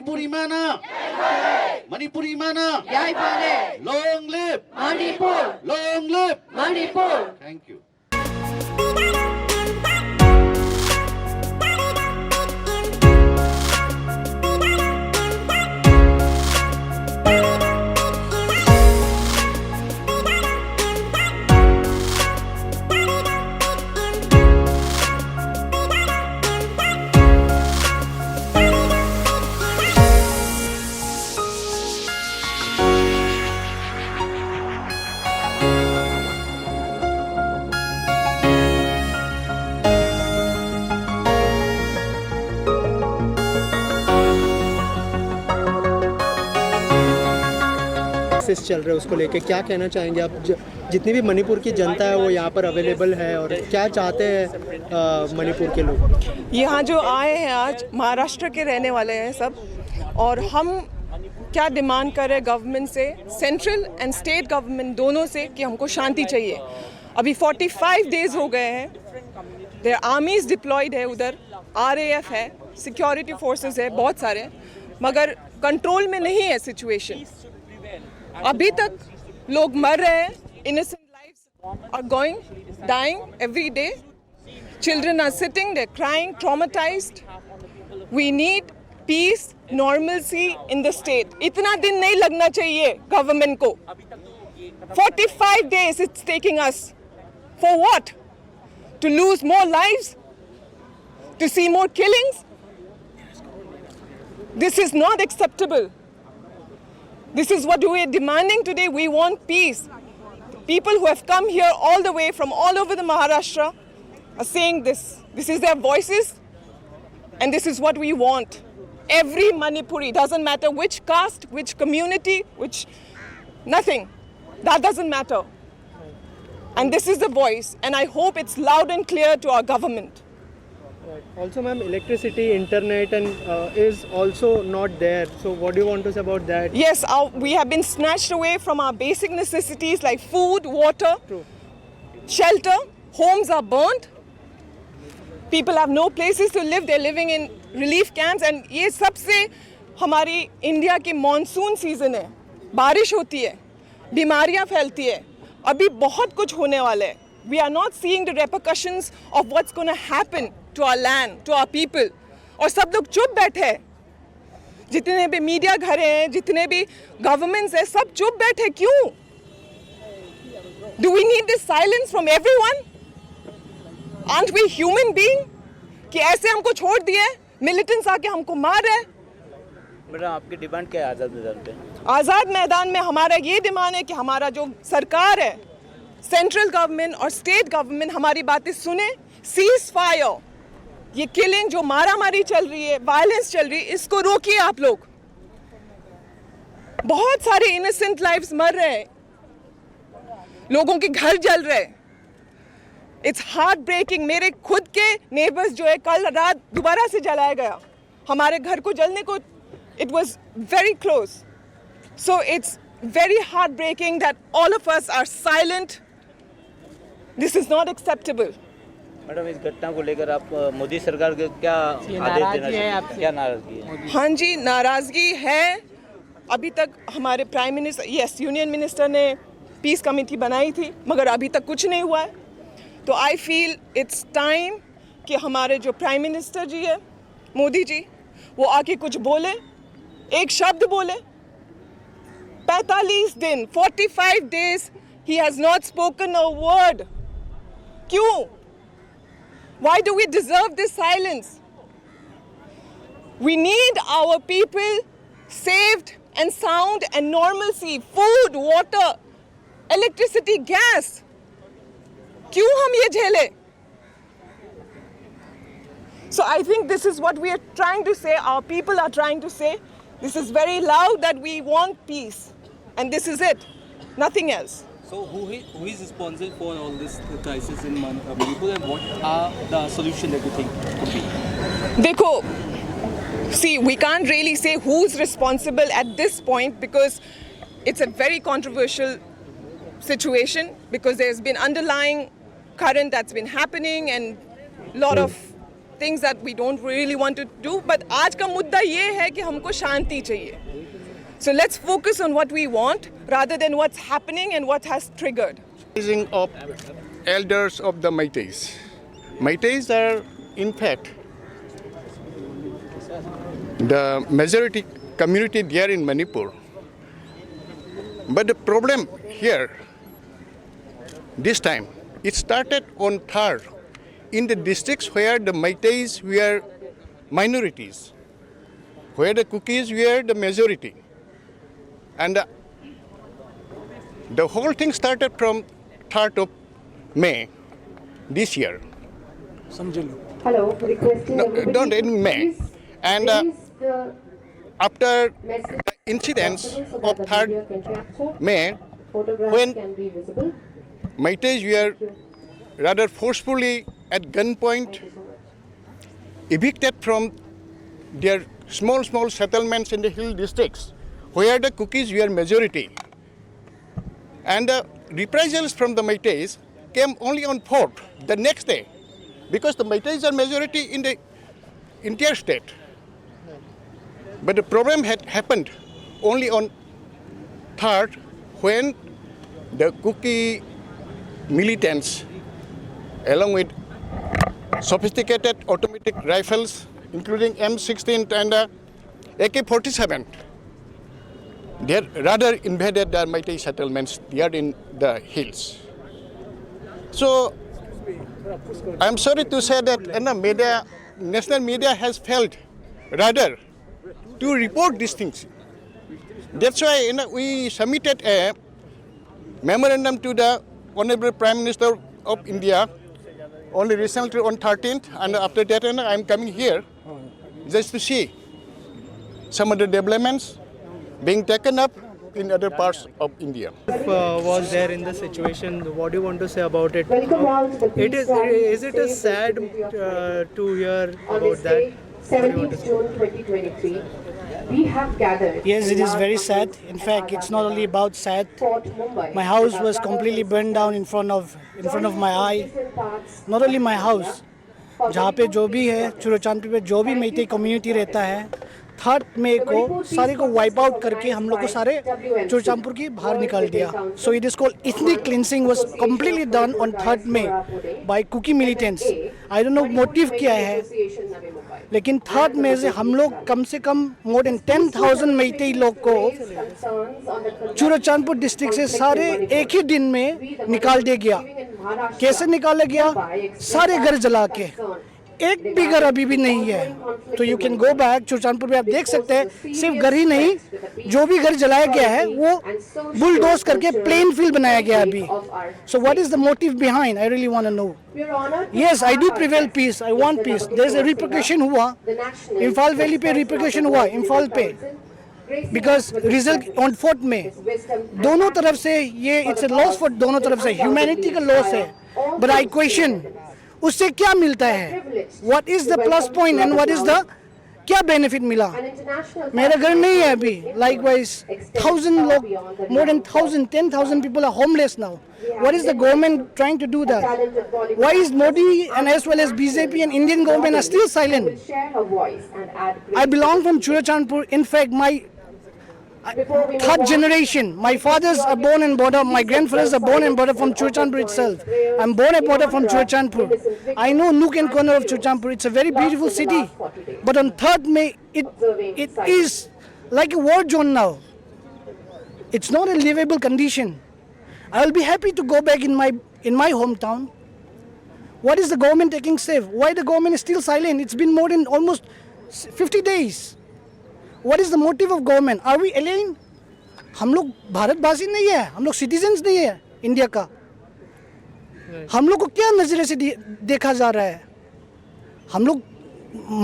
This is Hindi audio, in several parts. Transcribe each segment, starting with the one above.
Manipuri mana? Manipuri mana? Long live Manipur! Long live! Manipur! Thank you. चल रहे हैं उसको लेके क्या कहना चाहेंगे आप? जितनी भी मणिपुर की जनता है वो यहाँ पर अवेलेबल है और क्या चाहते हैं मणिपुर के लोग? यहाँ जो आए हैं आज महाराष्ट्र के रहने वाले हैं सब, और हम क्या डिमांड कर रहे हैं गवर्नमेंट से, सेंट्रल एंड स्टेट गवर्नमेंट दोनों से, कि हमको शांति चाहिए। अभी 45 डेज हो गए हैं, देयर आर्मीज डिप्लॉयड है उधर, RAF है, सिक्योरिटी फोर्सेस है बहुत सारे, मगर कंट्रोल में नहीं है सिचुएशन। अभी तक लोग मर रहे हैं, innocent lives are going, dying every day. Children are sitting, they're crying, traumatized. We need peace, normalcy in the state. इतना दिन नहीं लगना चाहिए गवर्नमेंट को। 45 days it's taking us. For what? To lose more lives? To see more killings? This is not acceptable. This is what we are demanding today. We want peace. People who have come here all the way from all over the Maharashtra are saying this. This is their voices, and this is what we want. Every Manipuri, doesn't matter which caste, which community, which nothing. That doesn't matter. And this is the voice, and I hope it's loud and clear to our government. Also, ma'am, electricity, internet, and is also not there. So, what do you want to say about that? Yes, we have been snatched away from our basic necessities like food, water, True. shelter. Homes are burnt. People have no places to live. They're living in relief camps. And ये सबसे हमारी इंडिया की मॉनसून सीजन है, बारिश होती है, बीमारियां फैलती है, अभी बहुत कुछ होने वाला है. We are not seeing the repercussions of what's going to happen to our land, to our people. और सब लोग चुप बैठे हैं. जितने भी मीडिया घर हैं, जितने भी गवर्नमेंट्स हैं, सब चुप बैठे. क्यों? Do we need this silence from everyone? Aren't we human being? कि ऐसे हमको छोड़ दिए, मिलिटेंट्स आके हमको मार रहे हैं. मैडम, आपकी डिमांड क्या है आज़ाद मैदान पे? आज़ाद मैदान में हमारा ये डिमांड है कि हमारा जो सरकार है, सेंट्रल गवर्नमेंट और स्टेट गवर्नमेंट हमारी बातें सुने. सीज फायर, ये किलिंग जो मारामारी चल रही है, वायलेंस चल रही है, इसको रोकिए आप लोग. बहुत सारे इनोसेंट लाइव्स मर रहे हैं, लोगों के घर जल रहे हैं. It's heartbreaking. मेरे खुद के नेबर्स जो है कल रात दोबारा से जलाया गया, हमारे घर को जलने को, it was very close. So it's very heartbreaking that all of us are silent. This is not acceptable. Madam, इस घटना को लेकर आप मोदी सरकार को क्या आदेश देना चाहिए? क्या नाराजगी है? हाँ जी, नाराज़गी है. अभी तक हमारे prime minister, yes, union minister ने पीस कमेटी बनाई थी, मगर अभी तक कुछ नहीं हुआ है. तो आई फील इट्स टाइम कि हमारे जो प्राइम मिनिस्टर जी है, मोदी जी, वो आके कुछ बोले, एक शब्द बोले. 45 दिन, 45 days, he has not spoken a word. क्यों? Why do we deserve this silence? We need our people saved and sound and normalcy, food, water, electricity, gas. क्यों हम ये झेले? So I think this is what we are trying to say, our people are trying to say. This is very loud that we want peace, and this is it, nothing else. So who is responsible for all this crisis in Manipur, and what are the solution that you think could be? देखो, see, we can't really say who's responsible at this point because it's a very controversial situation, because there's been underlying current that's been happening and a lot of things that we don't really want to do. But आज का मुद्दा ये है कि हमको शांति चाहिए. So let's focus on what we want rather than what's happening and what has triggered. Rising of elders of the Meiteis. Meiteis are, in fact, the majority community there in Manipur. But the problem here, this time, it started on 3rd in the districts where the Meiteis were minorities, where the Kukis were the majority. And the whole thing started from 3rd of May this year. Hello, requesting No, everybody don't to in May. please And raise the after message the incidents so that of the 3rd video can capture. May, Photographs when can be visible. Meiteis were rather forcefully at gunpoint evicted from their small settlements in the hill districts, where the Kukis were majority. And the reprisals from the Meiteis came only on 4th, the next day, because the Meiteis are majority in the entire state. But the problem had happened only on 3rd, when the Kuki militants, along with sophisticated automatic rifles, including M16 and AK-47, they had rather invaded the Meitei settlements there in the hills. So, I'm sorry to say that national media has failed rather to report these things. That's why we submitted a memorandum to the Honorable Prime Minister of India only recently on 13th, and after that I'm coming here just to see some of the developments being taken up in other parts of India. Was there in the situation, what do you want to say about it? Welcome all to the It peace is, rally is it a staged sad in the city of to hear on about this day, that? 17th June 2023, we have gathered. Yes, it in is very large sad. numbers In at fact, Azad it's not only Maidan, about sad. Fort Mumbai. My house with our was brothers completely and burned down in front of my eye. Not only my house, जहाँ पे जो भी है चुराचांदपुर पे जो भी मेइतेई कम्युनिटी रहता है, 3rd मई को सारे को वाइप आउट करके हम लोग को सारे चुराचांदपुर की बाहर निकाल दिया. So it is called ethnic cleansing was completely done on 3rd May by Kuki militants. I don't know motive क्या है, लेकिन 3rd May से हम लोग कम से कम more than 10,000 मेइतेई लोग को चुराचांदपुर डिस्ट्रिक्ट से सारे एक ही दिन में निकाल दिया गया. कैसे निकाला गया? सारे घर जला के. एक भी घर अभी भी नहीं है. तो you can go back Churachandpur में आप देख सकते हैं, सिर्फ घर ही नहीं, जो भी घर जलाया गया है वो बुलडोज करके प्लेन फील्ड बनाया गया अभी. So what is the motive behind? I really want to know. Yes, I do prevail peace, I want peace. There is a repercussion हुआ इंफाल वैली पे, रिपरकशन हुआ इंफाल पे, बिकॉज रिजल्ट ऑन 4th में दोनों तरफ से ये इट्स अ लॉस फॉर दोनों तरफ से, ह्यूमैनिटी का लॉस है. बट आई क्वेश्चन उससे क्या मिलता है? What is the plus point and what is the क्या बेनिफिट मिला? मेरा घर नहीं है अभी. लाइकवाइज 1000 लोग, more than 10,000 people are homeless now. What is the government trying to do that? Why is Modi and as well as BJP and Indian government are still silent? I belong from Churachandpur. In fact, my 3rd generation. My fathers are born and brought up. My grandfathers are born and brought up from Churachandpur itself. I'm born and brought up from Churachandpur. I know nook and corner of Churachandpur. It's a very beautiful city. But on 3rd May, it is like a war zone now. It's not a livable condition. I will be happy to go back in my hometown. What is the government taking step? Why the government is still silent? It's been more than almost 50 days. What is the motive of government? Are we alien? हम लोग भारतवासी नहीं है, हम लोग सिटीजन्स नहीं है इंडिया का. हम लोग को क्या नजरे से देखा जा रहा है? हम लोग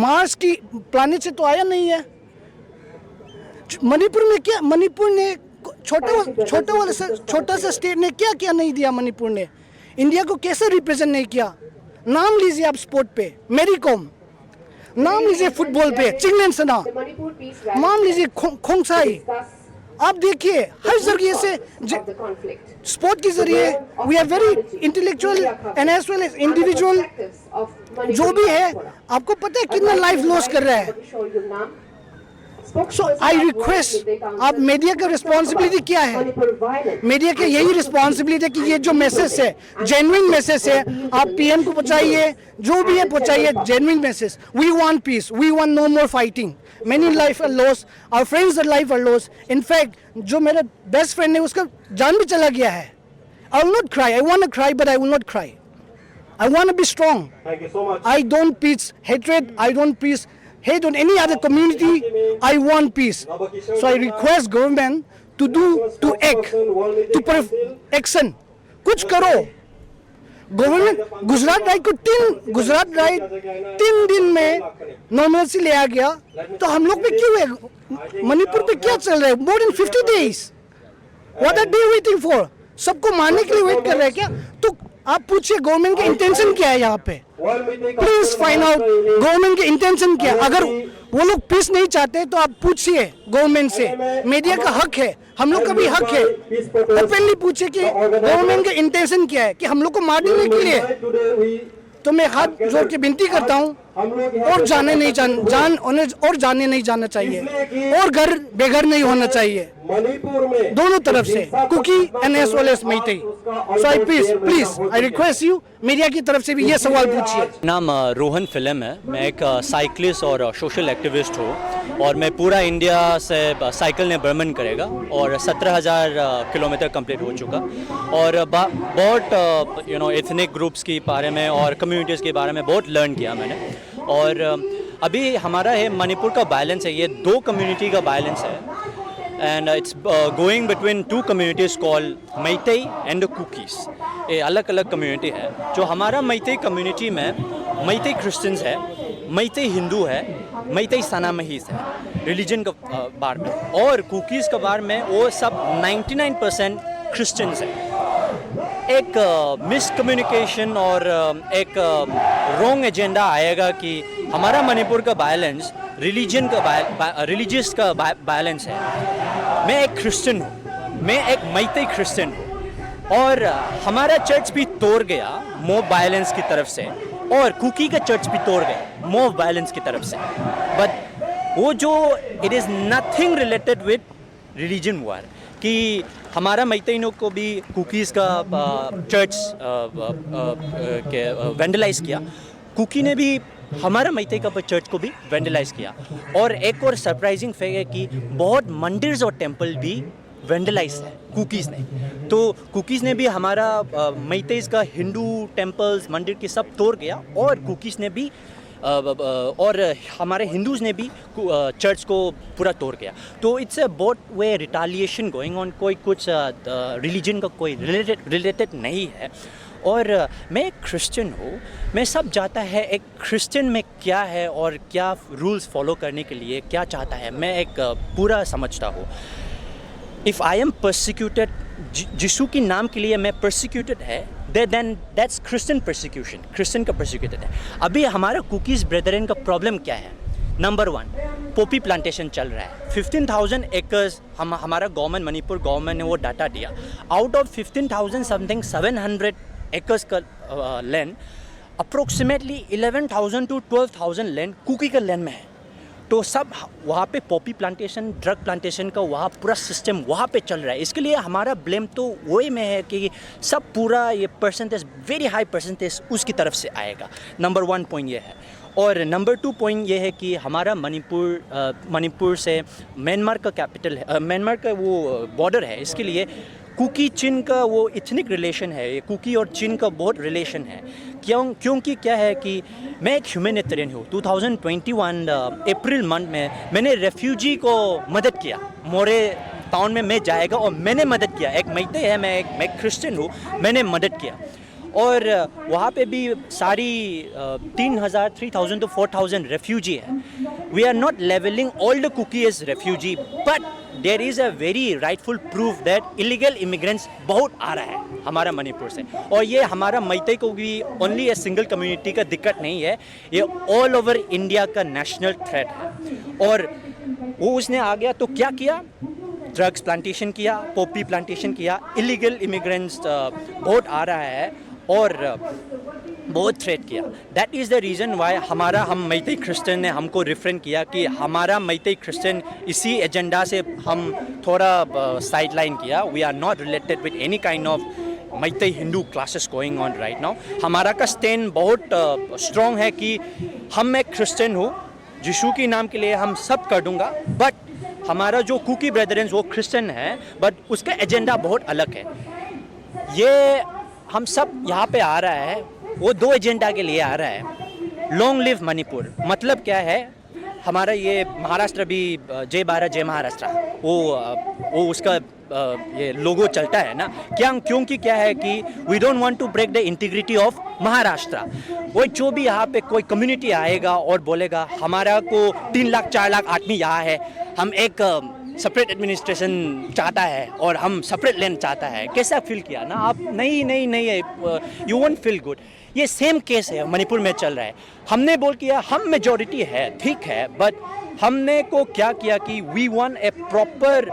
मार्स की प्लानिट से तो आया नहीं है. मणिपुर में क्या, मणिपुर ने छोटा सा स्टेट ने क्या क्या नहीं दिया? मणिपुर ने इंडिया को कैसे रिप्रेजेंट नहीं किया? नाम लीजिए आप स्पोर्ट पे, मेरी कॉम. नाम लीजिए फुटबॉल पे, चिंगलेन सना. नाम लीजिए खोंगसाई. आप देखिए हर जरिए से स्पोर्ट के जरिए we are very intellectual and as well as individual जो भी है, आपको पता है कितना लाइफ लॉस कर रहा है। सो आई रिक्वेस्ट, आप मीडिया का रिस्पॉन्सिबिलिटी क्या है? मीडिया की यही रिस्पॉन्सिबिलिटी है कि ये जो मैसेज है, जेन्युइन मैसेज है, आप पीएम को पहुंचाइए, जो भी है पहुंचाइए genuine message. We want peace, we want no more fighting. Many life are lost, our friends' life are lost. In fact, जो मेरा बेस्ट फ्रेंड है उसका जान भी चला गया है। I will not cry. I want to cry, but I will not cry. I want to be strong. Thank you so much. I don't peace hatred. I don't peace hate on any other community. I want peace. So I request government to act, action. कुछ करो। गवर्नमेंट गुजरात राइट को 3 दिन में नॉर्मलसी ले आ गया, तो हम लोग पे क्यों है? मणिपुर पे क्या चल रहा है? More than 50 days. What are they waiting for? सबको मारने के लिए वेट कर रहे हैं क्या? तो आप पूछिए गवर्नमेंट के इंटेंशन क्या है यहाँ पे? प्लीज फाइंड आउट गवर्नमेंट के इंटेंशन क्या है। अगर वो लोग पीस नहीं चाहते तो आप पूछिए गवर्नमेंट से। मीडिया का हक है, हम लोग का भी हक है। ओपनली पूछिए कि गवर्नमेंट का इंटेंशन क्या है, कि हम लोग को मार देने के लिए। तो मैं हाथ जोड़ के विनती करता हूँ, और जाने नहीं जाना चाहिए, और घर बेघर नहीं होना चाहिए दोनों तरफ से, Kuki and as well as Meitei. So I please I request you, media की तरफ से भी ये सवाल पूछिए। नाम रोहन फिल्म है। मैं एक साइकिलिस्ट और सोशल एक्टिविस्ट हूँ, और मैं पूरा इंडिया से साइकिल ने भ्रमण करेगा, और 17,000 किलोमीटर कंप्लीट हो चुका, और बहुत एथनिक ग्रुप्स के बारे में और कम्युनिटीज़ के बारे में बहुत लर्न किया मैंने। और अभी हमारा है मणिपुर का बैलेंस है, ये 2 कम्युनिटी का बैलेंस है, and it's going between 2 communities called मैते एंड कुकीज़। ये अलग अलग कम्युनिटी है। जो हमारा मैते कम्युनिटी में मैते क्रिश्चियंस है, मैते हिंदू है, मैते सनामहीस है रिलीजन का बार में, और कुकीज़ का बार में वो सब 99% क्रिश्चियंस है। एक मिसकम्युनिकेशन और एक रॉन्ग एजेंडा आएगा कि हमारा मणिपुर का बैलेंस रिलीजियस का बैलेंस है। मैं एक क्रिश्चियन हूँ, मैं एक मैते क्रिश्चियन हूँ, और हमारा चर्च भी तोड़ गया मोब बैलेंस की तरफ से, और कुकी का चर्च भी तोड़ गया मोब बैलेंस की तरफ से। बट वो जो it is nothing related with religion war, कि हमारा मैतेइनों को भी कुकीज़ का चर्च वेंडलाइज किया, कुकी ने भी हमारा मैते का चर्च को भी वेंडलाइज किया। और एक और सरप्राइजिंग फैक्ट है कि बहुत मंदिर्स और टेंपल भी वेंडलाइज है कुकीज़ ने। तो कुकीज़ ने भी हमारा मैतेज का हिंदू टेंपल्स मंदिर के सब तोड़ गया, और कुकीज़ ने भी और हमारे हिंदूज ने भी चर्च को पूरा तोड़ गया। तो it's a both way retaliation going on. कोई कुछ रिलीजन का कोई रिलेटेड नहीं है। और मैं एक क्रिश्चियन हूँ, मैं सब जानता है एक क्रिश्चियन में क्या है और क्या रूल्स फॉलो करने के लिए क्या चाहता है, मैं एक पूरा समझता हूँ। इफ़ आई एम परसिक्यूटेड, यीशु के नाम के लिए मैं परसिक्यूटेड है, then that's Christian persecution, Christian का persecuted है। अभी हमारा कुकीज़ ब्रदरन का प्रॉब्लम क्या है? नंबर 1, पॉपी प्लांटेशन चल रहा है। 15,000 एकर्स हमारा गवर्नमेंट, मणिपुर गवर्नमेंट ने वो डाटा दिया। आउट ऑफ 15,000 समथिंग 700 एकर्स का land, approximately 11,000 to 12,000 land Kuki का लैंड में है। तो सब वहाँ पे पॉपी प्लांटेशन, ड्रग प्लांटेशन का वहाँ पूरा सिस्टम वहाँ पे चल रहा है। इसके लिए हमारा ब्लेम तो वही में है कि सब पूरा ये परसेंटेज, वेरी हाई परसेंटेज उसकी तरफ से आएगा। नंबर 1 पॉइंट ये है। और नंबर 2 पॉइंट ये है कि हमारा मणिपुर से म्यांमार का कैपिटल है, म्यांमार का वो बॉर्डर है। इसके लिए कुकी चीन का वो इथनिक रिलेशन है, ये कुकी और चीन का बहुत रिलेशन है। क्योंकि क्या है कि मैं एक ह्यूमैनिटेरियन हूँ। 2021 अप्रैल मंथ में मैंने रेफ्यूजी को मदद किया। मोरे टाउन में मैं जाएगा और मैंने मदद किया। एक मैते है, मैं क्रिश्चियन हूँ, मैंने मदद किया। और वहाँ पे भी सारी 3,000 to 4,000 रेफ्यूजी है। We are not levelling all the Kuki as refugee, but there is a very rightful proof that illegal immigrants बहुत आ रहा है हमारा मणिपुर से। और ये हमारा मैते को भी ओनली ए सिंगल कम्युनिटी का दिक्कत नहीं है, ये ऑल ओवर इंडिया का नेशनल थ्रेट है। और वो उसने आ गया तो क्या किया? ड्रग्स प्लांटेशन किया, पॉपी प्लांटेशन किया, इलीगल इमिग्रेंट्स बहुत आ रहा है। और बहुत थ्रेट किया। That is the reason why हम मैती क्रिश्चियन ने हमको रिफ्रेन किया कि हमारा मैती क्रिश्चियन इसी एजेंडा से हम थोड़ा साइड लाइन किया। We are not related with any kind of Meitei Hindu classes going on right now. हमारा का स्टैंड बहुत स्ट्रॉन्ग है कि मैं क्रिश्चियन हूँ, यीशु के नाम के लिए हम सब कर दूंगा, बट हमारा जो कुकी ब्रदर्स वो क्रिश्चियन है, बट उसका एजेंडा बहुत अलग है। ये हम सब यहाँ पे आ रहा है, वो दो एजेंडा के लिए आ रहा है। लॉन्ग लिव मणिपुर मतलब क्या है, हमारा ये महाराष्ट्र भी जय भारत जय महाराष्ट्र वो उसका ये लोगो चलता है ना, क्योंकि क्या है कि we don't want to break the integrity of Maharashtra. वो जो भी यहाँ पे कोई कम्युनिटी आएगा और बोलेगा हमारा को 3 लाख 4 लाख आदमी यहाँ है, हम एक सेपरेट एडमिनिस्ट्रेशन चाहता है और हम सेपरेट लैंड चाहता है, कैसा फील किया ना आप? नहीं यू वोंट फील गुड। ये सेम केस है मणिपुर में चल रहा है। हमने बोल किया हम मेजॉरिटी है, ठीक है, बट हमने को क्या किया कि we want a proper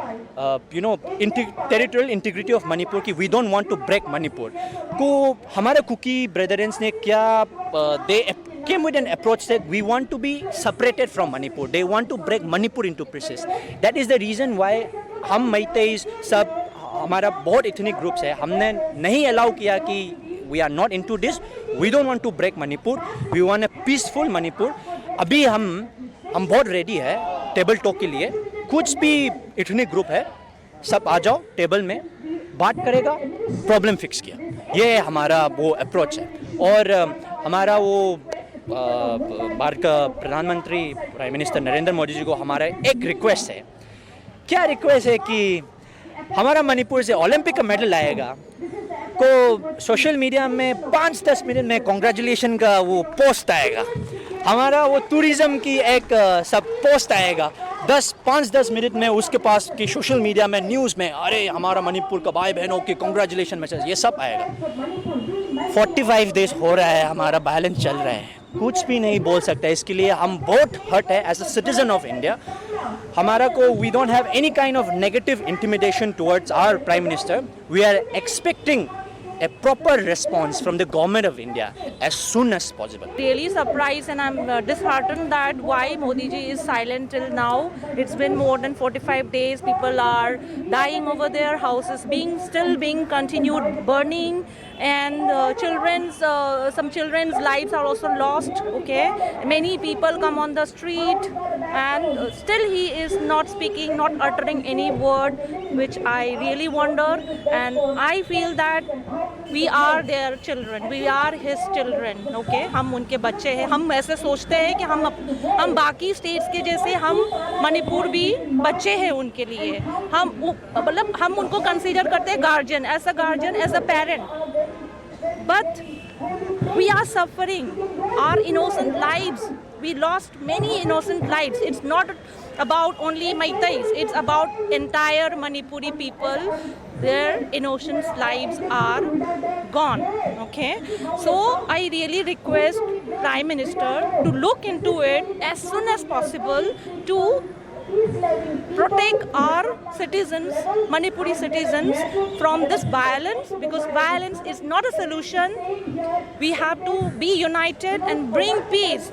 territorial integrity of Manipur, कि we don't want to break Manipur को। हमारे कुकी ब्रदर्स ने क्या दे came with an approach that we want to be separated from Manipur. They want to break Manipur into pieces. That is the reason why हम मैतेइस सब हमारा बहुत इतने ग्रुप्स है, हमने नहीं अलाउ किया कि we are not into this. We don't want to break Manipur. We want a peaceful Manipur. अभी हम बहुत रेडी है टेबल टॉक के लिए। कुछ भी इतने ग्रुप है, सब आ जाओ टेबल में, बात करेगा, प्रॉब्लम फिक्स किया। ये हमारा वो अप्रोच है। और हमारा वो भारत का प्रधानमंत्री प्राइम मिनिस्टर नरेंद्र मोदी जी को हमारा एक रिक्वेस्ट है। क्या रिक्वेस्ट है कि हमारा मणिपुर से ओलंपिक का मेडल आएगा को सोशल मीडिया में 5-10 मिनट में कॉन्ग्रेचुलेशन का वो पोस्ट आएगा, हमारा वो टूरिज्म की एक सब पोस्ट आएगा 5-10 मिनट में उसके पास कि सोशल मीडिया में न्यूज़ में अरे हमारा मणिपुर का भाई बहनों की कॉन्ग्रेचुलेशन मैसेज, ये सब आएगा। 45 डेज हो रहा है हमारा बैलेंस चल रहा है, कुछ भी नहीं बोल सकता। इसके लिए हम बहुत हर्ट है as a citizen of India. हमारा को we don't have any kind of negative intimidation towards our prime minister. We are expecting a proper response from the government of India as soon as possible. Really surprised and I'm disheartened that why Modi ji is silent till now. It's been more than 45 days. People are dying over their houses, still being continued burning, and some children's lives are also lost. Okay, many people come on the street, and still he is not speaking, not uttering any word, which I really wonder. And I feel that we are their children, we are his children. Okay, हम उनके बच्चे हैं। हम ऐसे सोचते हैं कि हम बाकी स्टेट्स के जैसे हम मणिपुर भी बच्चे हैं उनके लिए। हम उनको कंसीडर करते हैं guardian, as a parent. But we are suffering our innocent lives. We lost many innocent lives. It's not about only Meiteis. It's about entire Manipuri people. Their innocent lives are gone. Okay. So I really request Prime Minister to look into it as soon as possible to protect our citizens, Manipuri citizens, from this violence, because violence is not a solution. We have to be united and bring peace.